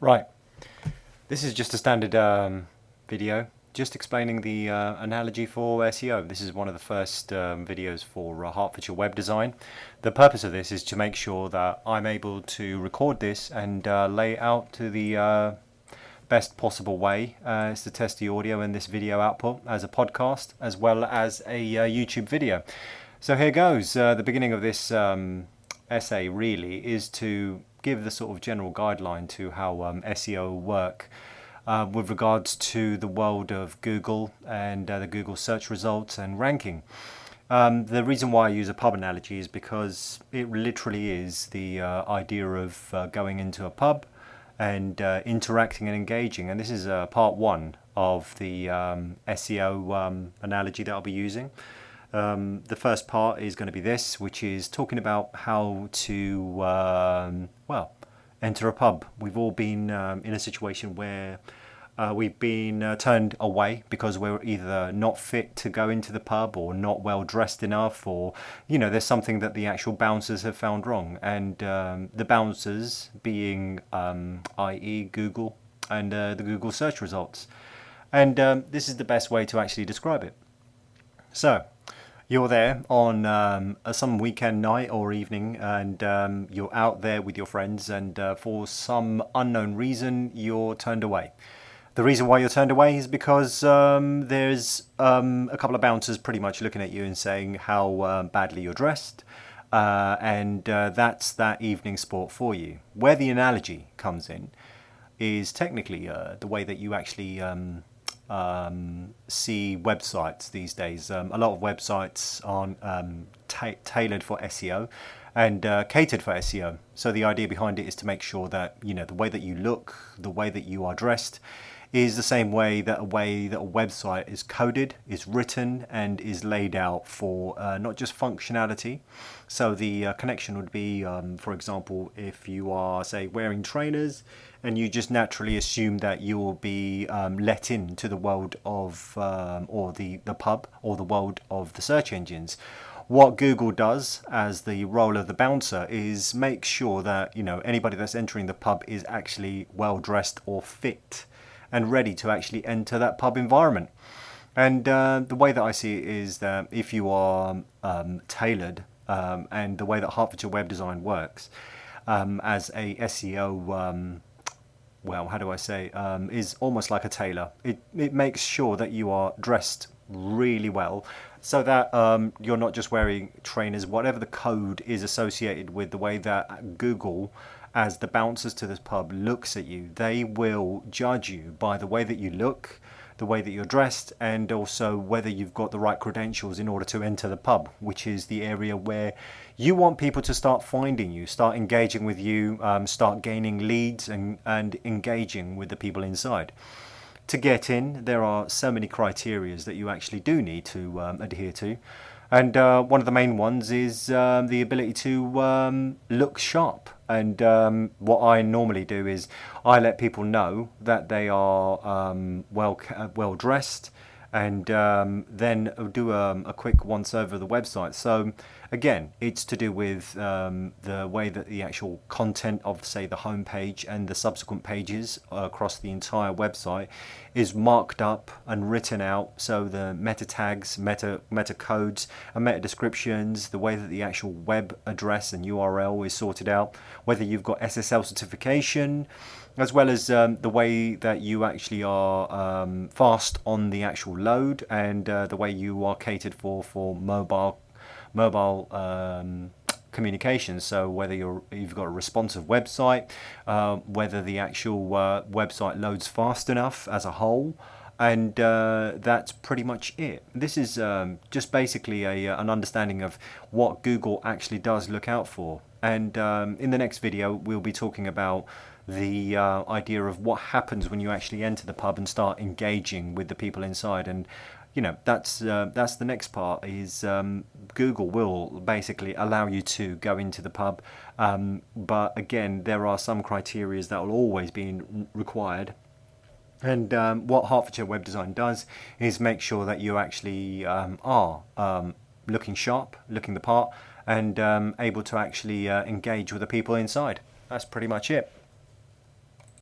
Right, this is just a standard video, just explaining the analogy for SEO. This is one of the first videos for Hertfordshire web design. The purpose of this is to make sure that I'm able to record this and lay it out to the best possible way. Is to test the audio and this video output as a podcast as well as a YouTube video. So here goes. The beginning of this essay really is to give the sort of general guideline to how SEO work with regards to the world of Google and the Google search results and ranking. The reason why I use a pub analogy is because it literally is the idea of going into a pub and interacting and engaging. And this is part one of the SEO analogy that I'll be using. The first part is going to be this, which is talking about how to, enter a pub. We've all been in a situation where we've been turned away because we're either not fit to go into the pub or not well dressed enough, or, there's something that the actual bouncers have found wrong. And the bouncers being, i.e. Google and the Google search results. And this is the best way to actually describe it. So, you're there on some weekend night or evening, and you're out there with your friends, and for some unknown reason you're turned away. The reason why you're turned away is because there's a couple of bouncers pretty much looking at you and saying how badly you're dressed, and that's that evening sport for you. Where the analogy comes in is technically the way that you actually see websites these days. A lot of websites are tailored for SEO and catered for SEO. So the idea behind it is to make sure that the way that you look, the way that you are dressed, is the same way that a website is coded, is written, and is laid out for not just functionality. So the connection would be, for example, if you are, say, wearing trainers, and you just naturally assume that you will be let into the world of, or the pub, or the world of the search engines. What Google does as the role of the bouncer is make sure that anybody that's entering the pub is actually well dressed or fit and ready to actually enter that pub environment. And the way that I see it is that if you are tailored, and the way that Hertfordshire web design works as a SEO, is almost like a tailor. It makes sure that you are dressed really well, so that you're not just wearing trainers. Whatever the code is associated with the way that Google, as the bouncers to this pub, looks at you, they will judge you by the way that you look, the way that you're dressed, and also whether you've got the right credentials in order to enter the pub, which is the area where you want people to start finding you, start engaging with you, start gaining leads and engaging with the people inside. To get in, there are so many criteria that you actually do need to adhere to. And one of the main ones is the ability to look sharp. And what I normally do is I let people know that they are well dressed, and then do a quick once over the website. So again, it's to do with the way that the actual content of, say, the home page and the subsequent pages across the entire website is marked up and written out. So the meta tags, meta codes and meta descriptions, the way that the actual web address and URL is sorted out, whether you've got SSL certification, as well as the way that you actually are fast on the actual load, and the way you are catered for mobile communications. So whether you've got a responsive website, whether the actual website loads fast enough as a whole, and that's pretty much it. This is just basically an understanding of what Google actually does look out for. And in the next video, we'll be talking about the idea of what happens when you actually enter the pub and start engaging with the people inside. And that's the next part, is Google will basically allow you to go into the pub, but again, there are some criteria that will always be required. And what Hertfordshire web design does is make sure that you actually are looking sharp, looking the part, and able to actually engage with the people inside. That's pretty much it.